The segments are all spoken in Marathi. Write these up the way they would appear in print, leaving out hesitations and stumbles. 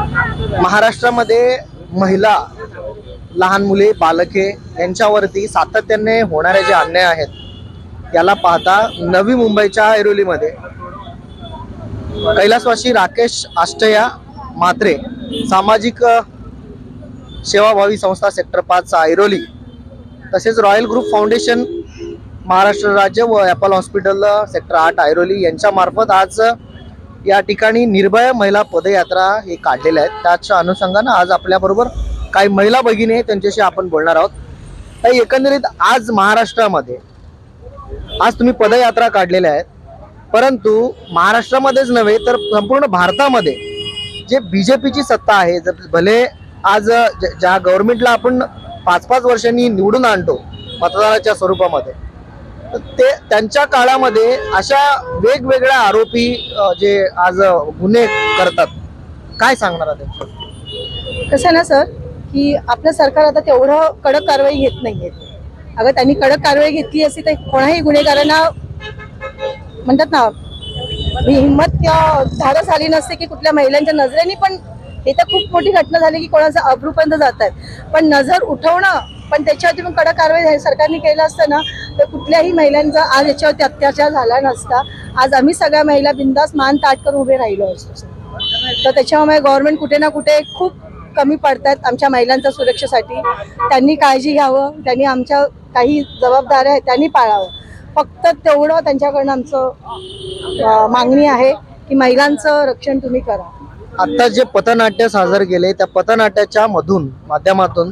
महाराष्ट्रामध्ये महिला, लहान मुले, बालके यांच्यावरती सातत्याने होणारे जे अन्याय आहेत याला पाहता नवी मुंबईच्या ऐरोलीमध्ये कैलासवासी राकेश आष्टया म्हात्रे सामाजिक सेवाभावी संस्था सेक्टर 5 ऐरोली तसेच रॉयल ग्रुप फाउंडेशन महाराष्ट्र राज्य व ॲपल हॉस्पिटल सेक्टर 8 ऐरोली यांच्या मार्फत आज या ठिकाणी निर्भय महिला पदयात्रा हे काढलेल्या आहेत। त्याच्या अनुषंगाने आज आपल्याबरोबर काही महिला भगिनी आहेत, त्यांच्याशी आपण बोलणार आहोत। तर एकंदरीत आज महाराष्ट्रामध्ये आज तुम्ही पदयात्रा काढलेल्या आहेत, परंतु महाराष्ट्रामध्येच नव्हे तर संपूर्ण भारतामध्ये जे बीजेपीची सत्ता आहे, जर भले आज ज्या गव्हर्नमेंटला आपण 5-5 वर्षांनी निवडून आणतो मतदानाच्या स्वरूपामध्ये, ते त्यांच्या काळामध्ये अशा वेगवेगळ्या आरोपी जे आज गुन्हे करतात, काय सांगणार आहे? कसं ना सर की आपलं सरकार आता तेवढं कडक कारवाई घेत नाहीये। अगर त्यांनी कडक कारवाई घेतली असती तर कोणाही गुन्हेगारांना म्हणतात ना हिंमत किंवा धाडस आली नसते की कुठल्या महिलांच्या नजरेने पण हे तर खूप मोठी घटना झाली की कोणाचा अब्रूपर्यंत जात आहेत, पण नजर उठवणं पण त्याच्यावरती पण कडक कारवाई सरकारने केलं असतं ना तर कुठल्याही महिलांचा आज याच्यावरती अत्याचार झाला नसता। आज आम्ही सगळ्या महिला बिंदास मान ताट करून उभे राहिलो असतो। तर त्याच्यामुळे गव्हर्नमेंट कुठे ना कुठे खूप कमी पडतात आमच्या महिलांच्या सुरक्षेसाठी। त्यांनी काळजी घ्यावं, त्यांनी आमच्या काही जबाबदाऱ्या आहेत त्यांनी पाळावं। फक्त तेवढं त्यांच्याकडनं आमचं मागणी आहे की महिलांचं रक्षण तुम्ही करा। आता जे पथनाट्य सादर केले त्या पथनाट्याच्या माध्यमातून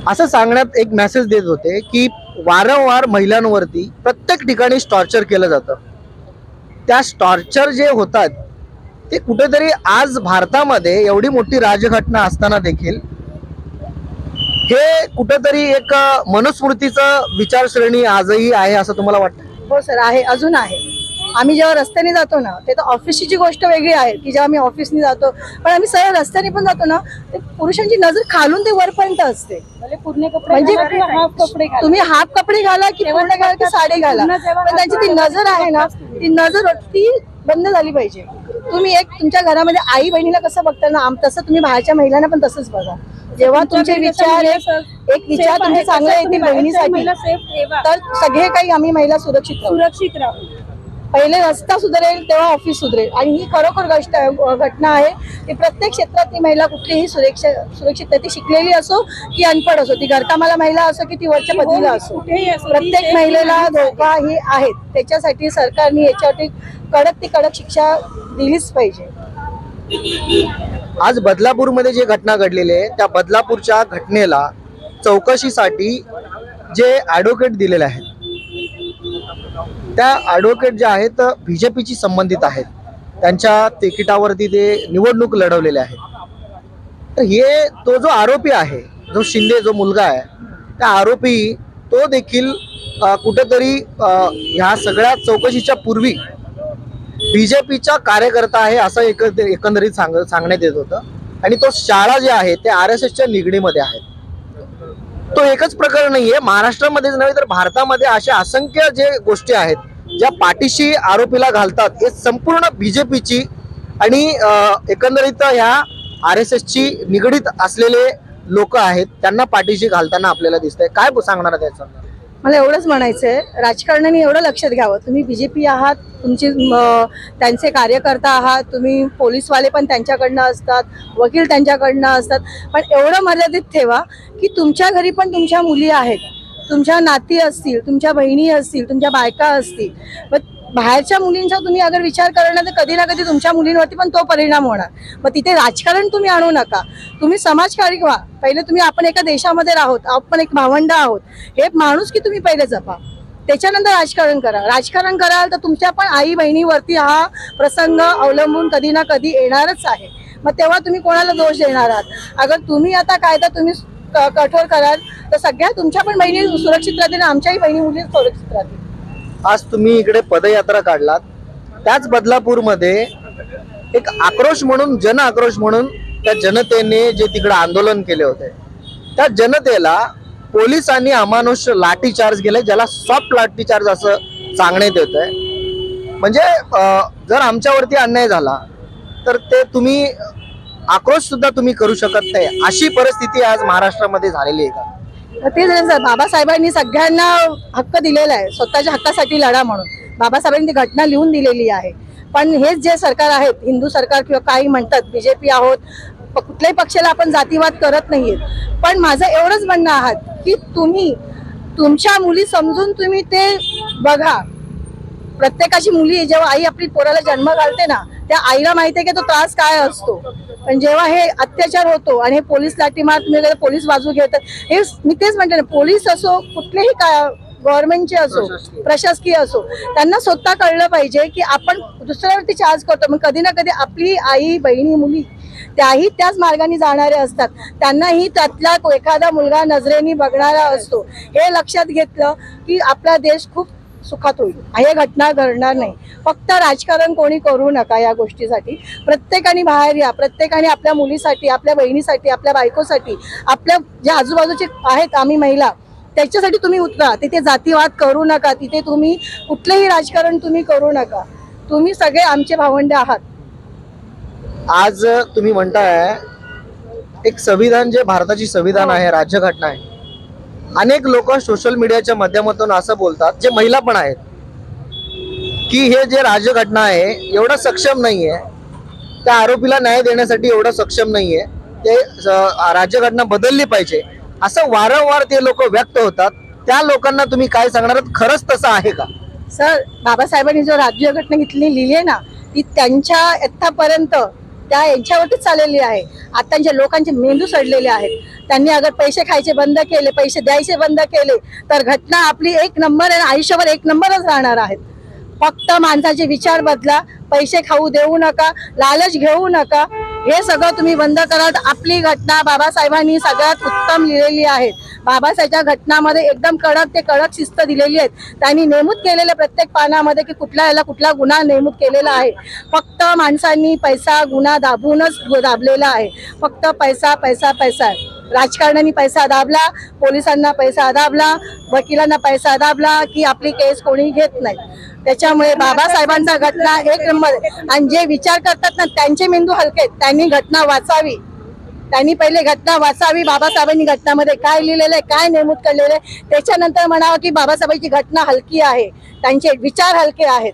असं सांगण्यात एक मेसेज देत होते की वारंवार महिलांवरती प्रत्येक ठिकाणी टॉर्चर केलं जातं। त्या टॉर्चर जे होतात ते कुठेतरी आज भारतामध्ये एवढी मोठी राजघटना असताना देखील हे कुठेतरी एक मनुस्मृतीचं विचारश्रेणी आजही आहे असं तुम्हाला वाटतं? हो सर, आहे, अजून आहे। आम्ही जेव्हा रस्त्याने जातो ना ते तर ऑफिसची गोष्ट वेगळी आहे की जेव्हा आम्ही ऑफिसने जातो, पण आम्ही सरळ रस्त्याने पण जातो ना ते पुरुषांची नजर खालून ते वरपर्यंत असते। म्हणजे तुम्ही हाफ कपडे घाला की पूर्ण घाला की साडी घाला, पण त्यांची ती नजर आहे ना ती नजर ती बंद झाली पाहिजे। तुम्ही एक तुमच्या घरामध्ये आई बहिणीला कसं बघता ना तसं तुम्ही बाहेरच्या महिलांना पण तसंच बघा। जेव्हा तुमचे विचार एक विचार तुमचे चांगले येतील बहिणीसाठी तर सगळे काही आम्ही महिला सुरक्षित राहू। पहिले रस्ता सुधारेल तेव्हा ऑफिस सुधरेल, आणि ही खरोखर घटना आहे की प्रत्येक क्षेत्रातली महिला कुठलीही सुरक्षित ती शिकलेली असो की अनपढ असो, ती घरकामाला महिला असो की ती वरच्या पदवीला असो, प्रत्येक महिलेला धोका ही आहेत। त्याच्यासाठी सरकारने याच्यावरती कडक शिक्षा दिलीच पाहिजे। आज बदलापूरमध्ये जे घटना घडलेली आहे त्या बदलापूरच्या घटनेला चौकशीसाठी जे ॲडव्होकेट दिलेले आहेत त्या ॲडव्होकेट जे आहेत बीजेपीशी संबंधित आहेत, त्यांच्या तिकिटावरती ते निवडणूक लढवलेले आहेत। तर हे तो जो आरोपी आहे, जो शिंदे जो मुलगा आहे, त्या आरोपी तो देखील कुठेतरी ह्या सगळ्या चौकशीच्या पूर्वी बीजेपीचा कार्यकर्ता आहे असं एकंदरीत सांगण्यात येत होतं, आणि तो शाळा जे आहे ते RSSच्या निगडीमध्ये आहे। तो एकच प्रकरण नाहीये, महाराष्ट्रामध्येच नव्हे तर भारतामध्ये अशा असंख्य जे गोष्टी आहेत ज्या पाठीशी आरोपीला घालतात, हे संपूर्ण बीजेपीची आणि एकंदरीत ह्या RSSची निगडीत असलेले लोक आहेत, त्यांना पाठीशी घालताना आपल्याला दिसतंय। काय सांगणार आहे त्याचं? मला एवढंच म्हणायचंय, राजकारण्यांनी एवढं लक्षात घ्यावं, तुम्ही बीजेपी आहात, तुमची त्यांचे कार्यकर्ता आहात, तुम्ही पोलीसवाले पण त्यांच्याकडनं असतात, वकील त्यांच्याकडनं असतात, पण एवढं मर्यादित ठेवा की तुमच्या घरी पण तुमच्या मुली आहेत, तुमच्या नाती असतील, तुमच्या बहिणी असतील, तुमच्या बायका असतील, मग बाहेरच्या मुलींचा तुम्ही अगर विचार करणार तर कधी ना कधी तुमच्या मुलींवरती पण तो परिणाम होणार। मग तिथे राजकारण तुम्ही आणू नका, तुम्ही समाजकारी व्हा। पहिले तुम्ही आपण एका देशामध्ये राहोत, आपण एक भावंड आहोत, हे माणूस की तुम्ही पहिले जपा, त्याच्यानंतर राजकारण करा। राजकारण कराल तर तुमच्या पण आई बहिणीवरती हा प्रसंग अवलंबून कधी ना कधी येणारच आहे। मग तेव्हा तुम्ही कोणाला दोष देणार आहात? अगर तुम्ही आता कायदा तुम्ही कठोर कराल तर सगळ्या तुमच्या पण बहिणी सुरक्षित राहतील, आमच्याही बहिणी मुली सुरक्षित राहतील। आज तुम्ही इकडे पदयात्रा काढलात, त्याच बदलापूरमध्ये एक आक्रोश म्हणून, जन आक्रोश म्हणून त्या जनतेने जे तिकडे आंदोलन केले होते त्या जनतेला पोलिसांनी अमानुष लाठीचार्ज केले, ज्याला सॉफ्ट लाठीचार्ज असं सांगण्यात येतंय। म्हणजे जर आमच्यावरती अन्याय झाला तर ते तुम्ही आक्रोश सुद्धा तुम्ही करू शकत नाही, अशी परिस्थिती आज महाराष्ट्रामध्ये झालेली आहे का? तेच आहे सर, बाबासाहेबांनी सगळ्यांना हक्क दिलेला आहे स्वतःच्या हक्कासाठी लढा म्हणून. बाबासाहेबांनी ती घटना लिहून दिलेली आहे. पण हेच जे सरकार आहेत, हिंदू सरकार किंवा काही म्हणतात बीजेपी आहोत, कुठल्याही पक्षाला आपण जातीवाद करत नाहीये. पण माझं एवढंच म्हणणं आहात की तुम्ही तुमच्या मुली समजून तुम्ही ते बघा. प्रत्येकाची मुली जेव्हा आई आपली पोराला जन्म घालते ना, त्या आईला माहिती आहे की तो त्रास काय असतो. पण जेव्हा हे अत्याचार होतो आणि हे पोलीस लाठीमार, तुम्ही पोलीस बाजू घेतात, हे मी तेच म्हणते ना, पोलीस असो कुठलेही काय गव्हर्नमेंटचे असो प्रशासकीय असो, त्यांना स्वतः कळलं पाहिजे की आपण दुसऱ्यावरती चार्ज करतो, मग कधी ना कधी आपली आई बहिणी मुली त्याही त्याच मार्गाने जाणारे असतात. त्यांनाही त्यातला एखादा मुलगा नजरेने बघणारा असतो. हे लक्षात घेतलं की आपला देश खूप सुखात होईल. हे घटना घडणार नाही. फक्त राजकारण कोणी करू नका या गोष्टीसाठी. प्रत्येकाने बाहेर या, प्रत्येकाने आपल्या मुलीसाठी, आपल्या बहिणीसाठी, आपल्या बायकोसाठी, आपल्या ज्या आजूबाजूचे आहेत आम्ही महिला, त्याच्यासाठी तुम्ही उतरा. तिथे जातीवाद करू नका, तिथे तुम्ही कुठलेही राजकारण तुम्ही करू नका. तुम्ही सगळे आमचे भावंडे आहात. आज तुम्ही म्हणताय एक संविधान, जे भारताची संविधान आहे, राज्यघटना आहे, अनेक लोक सोशल मीडियाच्या माध्यमातून असं बोलतात, जे महिला पण आहेत, की हे जे राज्यघटना आहे एवढं सक्षम नाहीये, त्या आरोपीला न्याय देण्यासाठी एवढं सक्षम नाहीये, ते राज्यघटना बदलली पाहिजे, असं वारंवार ते लोक व्यक्त होतात. त्या लोकांना तुम्ही काय सांगणार? खरंच तसं आहे का? सर, बाबासाहेबांनी जो राज्यघटना लिहिली आहे ना, ती त्यांच्या आतापर्यंत त्या यांच्यावरतीच चाललेली आहे. आताच्या लोकांचे मेंदू सडलेले आहेत. त्यांनी अगर पैसे खायचे बंद केले, पैसे द्यायचे बंद केले, तर घटना आपली एक नंबर आणि आयुष्यभर एक नंबरच राहणार आहेत. फक्त माणसाचे विचार बदला. पैसे खाऊ देऊ नका, लालच घेऊ नका. हे सगळं तुम्ही बंद करा. आपली घटना बाबासाहेबांनी सगळ्यात उत्तम लिहिलेली आहे. बाबासाहेबच्या घटनामध्ये एकदम कडक ते कडक शिस्त दिलेली आहेत. त्यांनी नेमूद केलेल्या प्रत्येक पानामध्ये की कुठला याला कुठला गुन्हा नेमूद केलेला आहे. फक्त माणसांनी पैसा गुन्हा दाबूनच दाबलेला आहे. फक्त पैसा पैसा पैसा. राजकारण्यांनी पैसा दाबला, पोलिसांना पैसा दाबला, वकिलांना पैसा दाबला की आपली केस कोणी घेत नाही. त्याच्यामुळे बाबासाहेबांचा घटना एक नंबर. आणि जे विचार करतात ना, त्यांचे मेंदू हलके. त्यांनी घटना वाचावी. त्यांनी पहिले घटना वाचावी. बाबासाहेबांनी घटनामध्ये काय लिहिलेलं आहे, काय नेमूद केलेलं आहे, त्याच्यानंतर म्हणावं की बाबासाहेबांची घटना हलकी आहे. त्यांचे विचार हलके आहेत.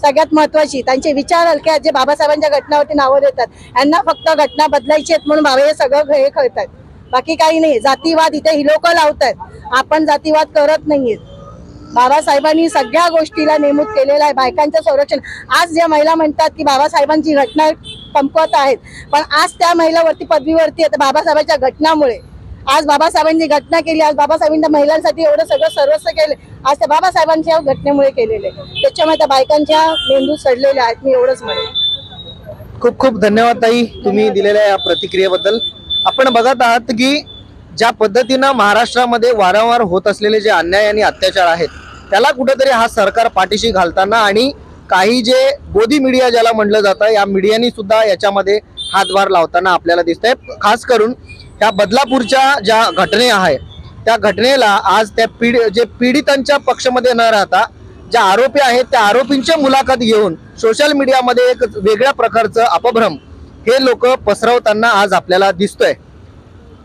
सगळ्यात महत्वाची त्यांचे विचार हलके आहेत. जे बाबासाहेबांच्या घटनावरती नावं देतात, यांना फक्त घटना बदलायची आहेत म्हणून बाबा हे सगळं हे करतात. बाकी काही नाही. जातीवाद इथे ही लोक लावतात. आपण जातीवाद करत नाहीये. बाबासाहेबांनी सगळ्या गोष्टीला नेमूद केलेलं आहे. बायकांचं संरक्षण. आज ज्या महिला म्हणतात की बाबासाहेबांची घटना कमकुवत आहेत, पण आज त्या महिलावरती पदवीवरती आहेत बाबासाहेबांच्या घटनामुळे. आज बाबासाहेबांनी घटना केली, आज बाबासाहेबांनी महिलांसाठी एवढं सगळं सर्वस्व केले, आज त्या बाबासाहेबांच्या घटनेमुळे केलेले. त्याच्यामुळे त्या बायकांच्या मेंदू सडलेल्या आहेत. मी एवढंच म्हणेन. खूप खूप धन्यवाद ताई, तुम्ही दिलेल्या या प्रतिक्रियेबद्दल. आपण बघत आहात की ज्या पद्धतीनं महाराष्ट्रामध्ये वारंवार होत असलेले जे अन्याय आणि अत्याचार आहेत, त्याला कुठेतरी हा सरकार पाठीशी घालताना आणि काही जे गोदी मीडिया ज्याला म्हटलं जातं, या मीडियानी सुद्धा याच्यामध्ये हातभार लावताना आपल्याला दिसतंय. खास करून त्या बदलापूरच्या ज्या घटने आहे, त्या घटनेला आज त्या पीडितांच्या पक्षामध्ये न राहता ज्या आरोपी आहेत त्या आरोपींची मुलाखत घेऊन सोशल मीडियामध्ये एक वेगळ्या प्रकारचं अपभ्रम हे लोक पसरवताना आज आपल्याला दिसतोय.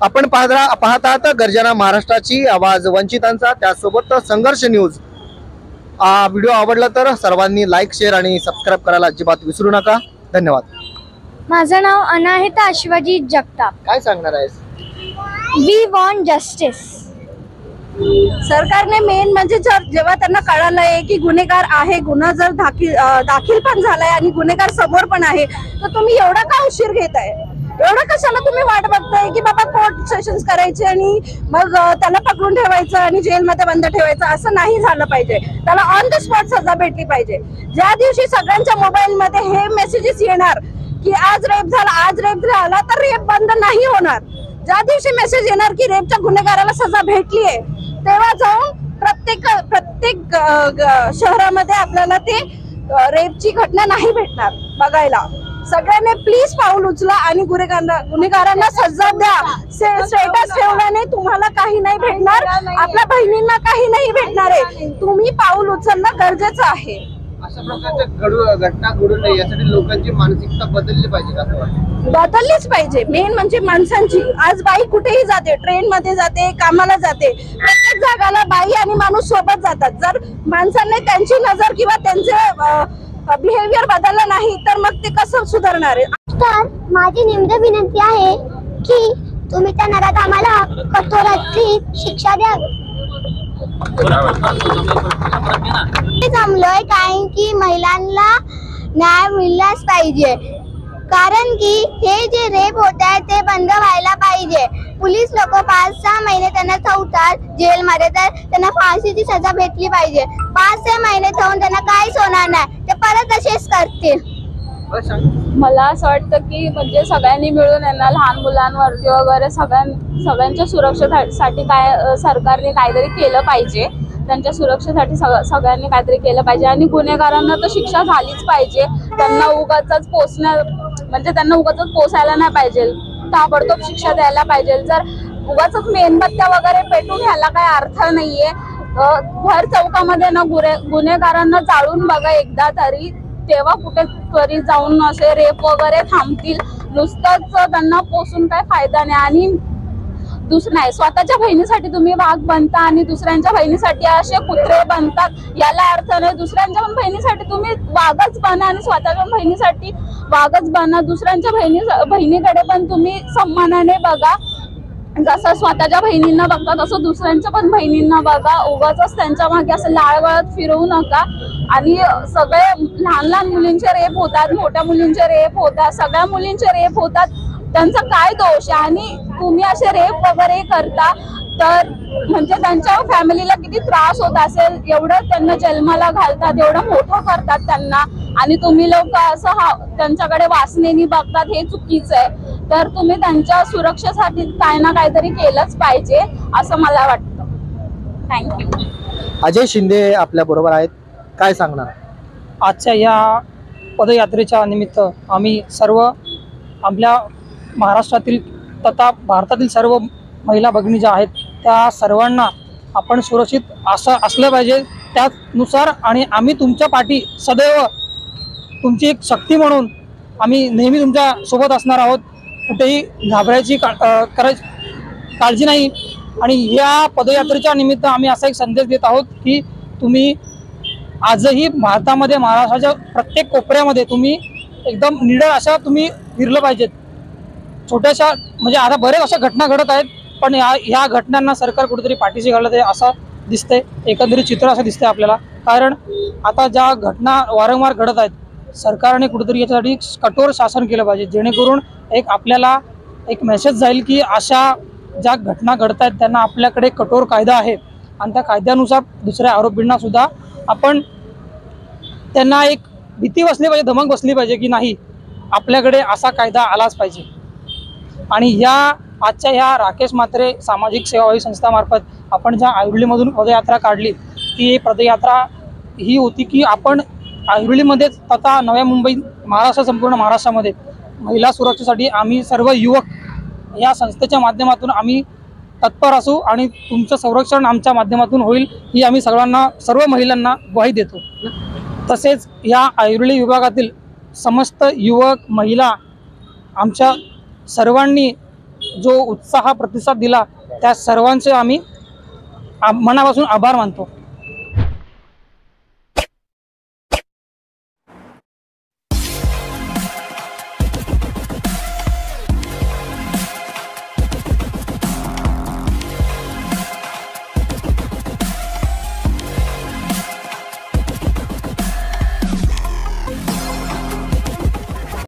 आपण पाहत आहात गर्जना महाराष्ट्राची आवाज वंचितांचा, त्यासोबत संघर्ष न्यूज. व्हिडिओ आवडला तर सर्वांनी लाईक, शेअर आणि सबस्क्राईब करायला अजिबात विसरू नका. धन्यवाद. माझं नाव अनाहिता शिवाजी जगताप. काय सांगणार आहेस? We want justice. सरकारने मेन म्हणजे जेव्हा त्यांना कळालंय की गुन्हेगार आहे, गुन्हा जर दाखल पण झालाय आणि गुन्हेगार समोर पण आहे, तर तुम्ही एवढा का उशीर घेताय? एवढं कशाला तुम्ही वाट बघताय की बाबा कोर्ट सेशन्स करायचे आणि मग त्याला पकडून ठेवायचं आणि जेलमध्ये बंद ठेवायचं? असं नाही झालं पाहिजे. त्याला ऑन द स्पॉट सजा भेटली पाहिजे. ज्या दिवशी सगळ्यांच्या मोबाईल मध्ये हे मेसेजेस येणार की आज रेप झाला, तर रेप बंद नाही होणार. ज्या दिवशी मेसेज येणार की रेपच्या गुन्हेगाराला सजा भेटलीये, तेव्हा जाऊन प्रत्येक शहरामध्ये आपल्याला ते रेपची घटना नाही भेटणार बघायला. सगळ्यांनी प्लीज पाऊल उचला आणि गुन्हेगारांना सजा द्या. स्टेटस ठेवल्याने तुम्हाला काही नाही भेटणार, आपल्या बहिणींना काही नाही भेटणार आहे. तुम्ही पाऊल उचलणं गरजेचं आहे. अशा प्रकारच्या घटना घडू नये यासाठी लोकांची मानसिकता बदलली पाहिजे का असं वाटतं? बदललीच पाहिजे. मेन म्हणजे माणसांची. आज बाई कुठेही जाते, ट्रेन मध्ये जाते, कामाला जाते, प्रत्येक जागाला बाई आणि माणूस सोबत जातात. जर माणसांनी त्यांची नजर किंवा त्यांचे बिहेवियर बदललं नाही तर मग ते कसं सुधारणार आहे? तर माझी निम्र विनंती आहे की तुम्ही त्या नरात आम्हाला कठोराची शिक्षा द्यावी. जमलोय कारण की महिलांना न्याय मिळालाच पाहिजे. कारण की हे जे रेप होत आहे ते बंद व्हायला पाहिजे. पोलीस लोक 5-6 महिने त्यांना ठेवतात जेलमध्ये, तर त्यांना फाशीची सजा भेटली पाहिजे. 5-6 महिने ठेवून त्यांना काहीच होणार नाही, ते परत तसेच करतील. मला असं वाटतं की म्हणजे सगळ्यांनी मिळून यांना लहान मुलांवरती वगैरे सगळ्यांच्या सुरक्षेसाठी काय सरकारने काहीतरी केलं पाहिजे. त्यांच्या सुरक्षेसाठी सगळ्यांनी काहीतरी केलं पाहिजे आणि गुन्हेगारांना तर शिक्षा झालीच पाहिजे. त्यांना उगाचच त्यांना पोसायला नाही पाहिजे, ताबडतोब शिक्षा द्यायला पाहिजे. जर उगाचच मेणबत्त्या वगैरे पेटून ह्याला काही अर्थ नाहीये. भर चौकामध्ये ना गुन्हेगारांना जाळून बघा एकदा तरी, तेव्हा कुठेतरी जाऊन असे रेप वगैरे थांबतील. नुसतंच त्यांना पोसून काय फायदा नाही. आणि नाही, स्वतःच्या बहिणीसाठी तुम्ही वाघ बनता आणि दुसऱ्यांच्या बहिणीसाठी असे कुत्रे बनतात, याला अर्थ नाही. दुसऱ्यांच्या पण बहिणीसाठी तुम्ही वाघच बना आणि स्वतःच्या बहिणीसाठी वाघच बना. दुसऱ्यांच्या बहिणीकडे पण तुम्ही सन्मानाने बघा. जसं स्वतःच्या बहिणींना बघता तसं दुसऱ्यांच्या पण बहिणींना बघा. उगाचच त्यांच्या मागे असं लाळगळत फिरवू नका. आणि सगळे लहान लहान मुलींचे रेप होतात, मोठ्या मुलींचे रेप होतात, सगळ्या मुलींचे रेप होतात. त्यांचा काय दोष आहे? आणि तुम्ही असे रेप वगैरे करता तर म्हणजे त्यांच्या फॅमिलीला किती त्रास होत असेल. एवढं त्यांना जन्माला घालतात, एवढं मोठं करतात त्यांना, आणि तुम्ही लोक असं त्यांच्याकडे वासनेनी बघतात, हे चुकीचं आहे. तर तुम्ही त्यांच्या सुरक्षेसाठी काय ना काहीतरी केलंच पाहिजे असं मला वाटतं. थँक्यू. अजय शिंदे आपल्या बरोबर आहेत, काय सांगणार? आजच्या या पदयात्रेच्या निमित्त आम्ही सर्व आपल्या महाराष्ट्रातील तथा भारतातील सर्व महिला भगिनी ज्या आहेत त्या सर्वांना आपण सुरक्षित असलं पाहिजे त्यानुसार. आणि आम्ही तुमच्या पाठी सदैव तुमची एक शक्ती म्हणून आम्ही नेहमी तुमच्या सोबत असणार आहोत. कुठेही घाबरायची काळजी नाही. आणि या पदयात्रेच्या निमित्त आम्ही असा एक संदेश देत आहोत की तुम्ही आजही भारतामध्ये महाराष्ट्राच्या प्रत्येक कोपऱ्यामध्ये तुम्ही एकदम निडर अशा तुम्ही फिरलं पाहिजेत. छोट्याशा म्हणजे आता बरेच अशा घटना घडत आहेत, पण ह्या घटनांना सरकार कुठेतरी पाठीशी घालत आहे असं दिसतंय. एकंदरीत चित्र असं दिसतंय आपल्याला. कारण आता ज्या घटना वारंवार घडत आहेत, सरकारने कुठेतरी याच्यासाठी कठोर शासन केलं पाहिजे, जेणेकरून आपल्याला एक मेसेज जाईल की अशा ज्या घटना घडत आहेत त्यांना आपल्याकडे कठोर कायदा आहे आणि त्या कायद्यानुसार दुसऱ्या आरोपींना सुद्धा आपण त्यांना एक भीती बसली पाहिजे, धमक बसली पाहिजे की नाही आपल्याकडे असा कायदा आलाच पाहिजे. आणि आजच्या ह्या राकेश म्हात्रे सामाजिक सेवाभावी संस्थामार्फत आपण ज्या ऐरोलीमधून पदयात्रा काढली, ती पदयात्रा ही होती की आपण ऐरोलीमध्ये तथा नव्या मुंबई संपूर्ण महाराष्ट्रामध्ये महिला सुरक्षेसाठी आम्ही सर्व युवक या संस्थेच्या माध्यमातून आम्ही तत्पर असू आणि तुमचं संरक्षण आमच्या माध्यमातून होईल ही आम्ही सर्व महिलांना ग्वाही देतो. तसेच या ऐरोली विभागातील समस्त युवक महिला आमच्या सर्वांनी जो उत्साह प्रतिसाद दिला त्या सर्वांचे आम्ही मनापासून आभार मानतो.